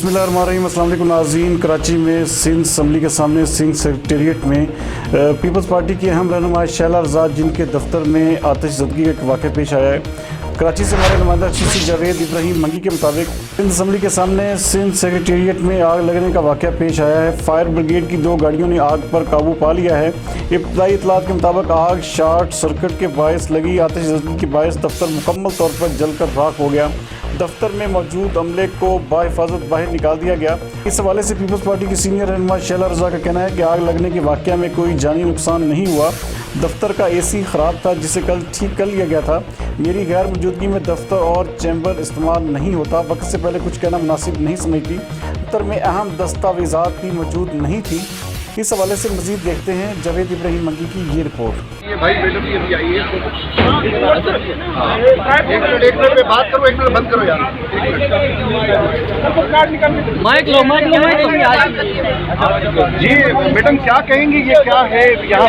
बिस्मिल्लाहिर्रहमानिर्रहीम। अस्सलाम वालेकुम नाज़रीन। कराची में सिंध असम्बली के सामने सिंध सेक्रेटेरिएट में पीपल्स पार्टी की अहम रहनुमा शैला रज़ा जिनके दफ्तर में आतिशज़दगी का एक वाक़या पेश आया है। कराची से हमारे नुमाइंदा चीसी जावेद इब्राहिम मंगी के मुताबिक सिंध असम्बली के सामने सिंध सेक्रेटेरिएट में आग लगने का वाक़या पेश आया है। फायर ब्रिगेड की 2 गाड़ियों ने आग पर काबू पा लिया है। इब्तदाई इत्तलात के मुताबिक आग शॉर्ट सर्किट के बायस लगी। आतिशज़दगी के बायस दफ्तर मुकम्मल तौर पर जलकर राख हो गया। दफ्तर में मौजूद अमले को बाहिफाजत बाहर निकाल दिया गया। इस हवाले से पीपल्स पार्टी की सीनियर रहनुमा शैला रज़ा का कहना है कि आग लगने के वाक़या में कोई जानी नुकसान नहीं हुआ। दफ्तर का AC ख़राब था जिसे कल ठीक कर लिया गया था। मेरी गैर मौजूदगी में दफ्तर और चैम्बर इस्तेमाल नहीं होता। वक्त से पहले कुछ कहना मुनासिब नहीं समझती। दफ्तर में अहम दस्तावेज़ात भी मौजूद नहीं थी। इस हवाले से मज़ीद देखते हैं जावेद इब्राहिम मंगी की ये रिपोर्ट। ये भाई मैडम ये अभी आई है, एक मिनट में बात करो, 1 मिनट बंद करो यार, माइक लो जी मैडम क्या कहेंगी, ये क्या है यहाँ?